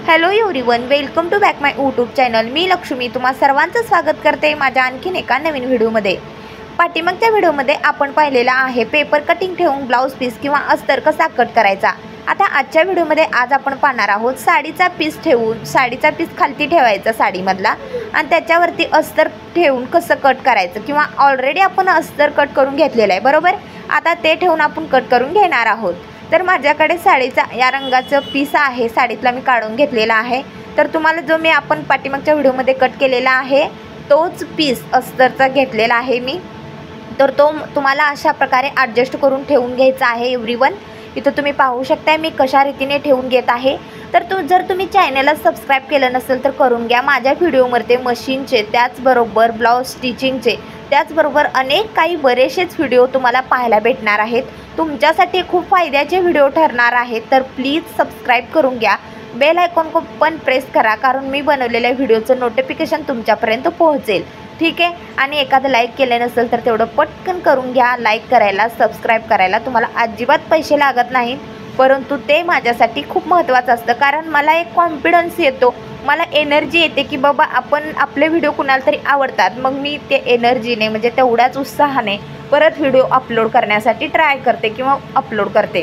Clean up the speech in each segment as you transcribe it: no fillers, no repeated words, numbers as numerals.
Hello everyone, welcome to back my YouTube channel. मी लक्ष्मी तुम्हा सर्वांचं स्वागत करते माझ्या आणखीन एका नवीन व्हिडिओमध्ये। पाठीमागच्या व्हिडिओमध्ये आपण पाहिलेला आहे पेपर कटिंग ठेवून ब्लाउज पीस किंवा अस्तर कसा कट करायचा। आता आजच्या व्हिडिओमध्ये आज आपण पाहणार आहोत साडीचा पीस ठेवून साडीचा पीस खालती ठेवायचा साडीमधला आणि त्याच्यावरती अस्तर ठेवून कसं कट करायचं, किंवा ऑलरेडी आपण अस्तर कट करून घेतलेलं आहे बरोबर। आता ते ठेवून आपण कट करून घेणार आहोत। तर माझ्याकडे साडीचा या रंगाचं पीस आहे, साडीतला मी काढून घेतलेला आहे। तर तुम्हाला जो मी आपण पाठीमागच्या व्हिडिओमध्ये कट केलेला आहे तोच पीस अस्तरचा घेतलेला आहे मी। तर तो तुम्हाला अशा प्रकारे ॲडजस्ट करून ठेवून घ्यायचा आहे एव्हरीवन। इथं तुम्ही पाहू शकता मी कशा रीतीने ठेवून घेत आहे। तर जर तुम्ही चॅनलला सबस्क्राईब केलं नसेल तर करून घ्या। माझ्या व्हिडिओमध्ये मशीनचे त्याचबरोबर ब्लाउज स्टिचिंगचे त्याचबरोबर अनेक काही बरेचसेच व्हिडिओ तुम्हाला पाहायला भेटणार आहेत। तुमच्यासाठी खूप फायद्याचे व्हिडिओ ठरणार आहेत। तर प्लीज सबस्क्राईब करून घ्या, बेल आयकॉन को पण प्रेस करा, कारण मी बनवलेल्या व्हिडिओचं नोटिफिकेशन तुमच्यापर्यंत पोहोचेल, ठीक आहे। आणि एखादं लाईक केलं नसेल तर तेवढं पटकन करून घ्या। लाईक करायला सबस्क्राईब करायला तुम्हाला अजिबात पैसे लागत नाहीत, परंतु ते माझ्यासाठी खूप महत्त्वाचं असतं, कारण मला एक कॉन्फिडन्स येतो, मला एनर्जी येते की बाबा आपण आपले व्हिडिओ कुणाला तरी आवडतात। मग मी ते एनर्जीने म्हणजे तेवढ्याच उत्साहाने परत व्हिडिओ अपलोड करण्यासाठी ट्राय करते किंवा अपलोड करते।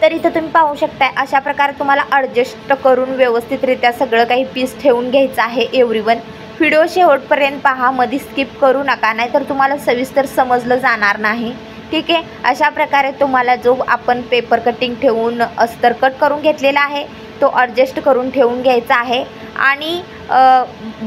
तर इथं तुम्ही पाहू शकता अशा प्रकारे तुम्हाला ॲडजस्ट करून व्यवस्थितरित्या सगळं काही पीस ठेवून घ्यायचं आहे एव्हरीवन। व्हिडिओ शेवटपर्यंत पहा, मध्ये स्किप करू नका, नाहीतर तुम्हाला सविस्तर समजलं जाणार नाही, ठीक आहे। अशा प्रकारे तुम्हाला जो आपण पेपर कटिंग ठेवून अस्तर कट करून घेतलेला आहे तो ॲडजस्ट करून ठेवून घ्यायचा आहे। आणि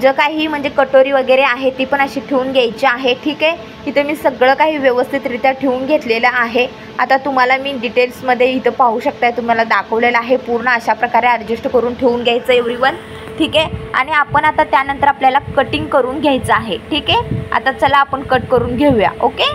जे काही म्हणजे कटोरी वगैरे आहे ती पण अशी ठेवून घ्यायची आहे, ठीक आहे। इथं मी सगळं काही व्यवस्थितरित्या ठेवून घेतलेलं आहे। आता तुम्हाला मी डिटेल्समध्ये इथं पाहू शकता, तुम्हाला दाखवलेलं आहे पूर्ण अशा प्रकारे ॲडजस्ट करून ठेवून घ्यायचं एव्हरीवन, ठीक आहे। आणि आपण आता त्यानंतर आपल्याला कटिंग करून घ्यायचं आहे, ठीक आहे। आता चला आपण कट करून घेऊया, ओके।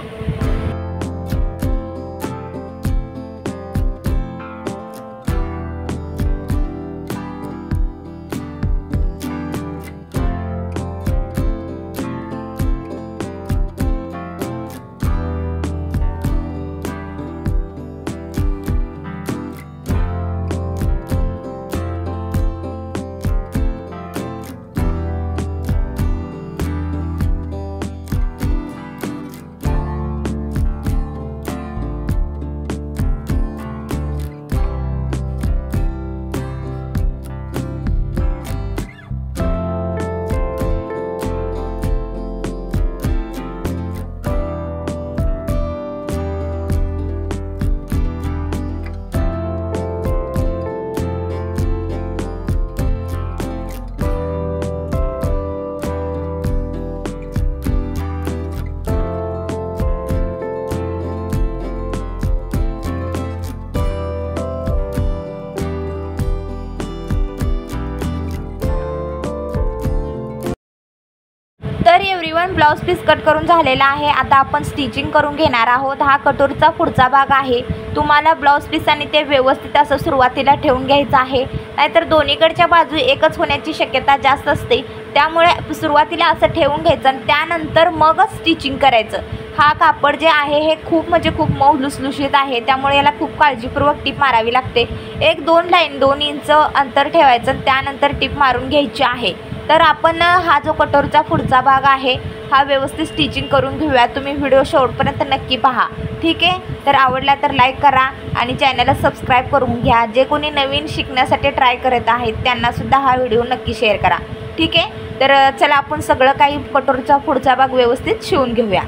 तर एव्हरीवन ब्लाउज पीस कट करून झालेला आहे। आता आपण स्टिचिंग करून घेणार आहोत। हा कटोरीचा पुढचा भाग आहे। तुम्हाला ब्लाउज पीस आणि ते व्यवस्थित असं सुरुवातीला ठेवून घ्यायचं आहे, नाहीतर दोन्हीकडच्या बाजू एकच होण्याची शक्यता जास्त असते। त्यामुळे सुरुवातीला असं ठेवून घ्यायचं आणि त्यानंतर मगच स्टिचिंग करायचं। हा कापड जे आहे हे खूप म्हणजे खूप मऊ लुसलुशीत आहे, त्यामुळे याला खूप काळजीपूर्वक टिप मारावी लागते। 1-2 लाईन 2 इंच अंतर ठेवायचं, त्यानंतर टिप मारून घ्यायची आहे। तर आपण हा जो कटोरीचा पुढचा भाग आहे हा व्यवस्थित स्टिचिंग करून घेऊया। तुम्ही व्हिडिओ शेवटपर्यंत नक्की पहा, ठीक आहे। तर आवडला तर लाईक करा आणि चॅनलला सबस्क्राईब करून घ्या। जे कोणी नवीन शिकण्यासाठी ट्राय करत आहेत त्यांनासुद्धा हा व्हिडिओ नक्की शेअर करा, ठीक आहे। तर चला आपण सगळं काही कटोरीचा पुढचा भाग व्यवस्थित शिवून घेऊया।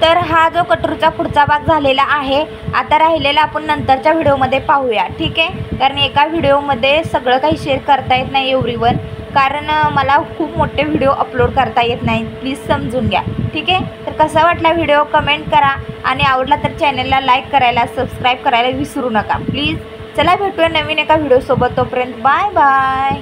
तर हा जो कटोरीचा पुढचा भाग झालेला आहे. आता राहिलेला आपण नंतरच्या व्हिडिओमध्ये पाहूया, ठीक आहे. कारण एका व्हिडिओमध्ये सगळं काही शेअर करता येत नाही एव्हरीवन, कारण मला खूप मोठे व्हिडिओ अपलोड करता येत नाही, प्लीज समजून घ्या, ठीक आहे. तर कसा वाटला व्हिडिओ कमेंट करा आणि आवडला तर चॅनलला लाईक करायला सबस्क्राईब करायला विसरू नका प्लीज. चला भेटूया नवीन एका व्हिडिओसोबत, तोपर्यंत बाय बाय.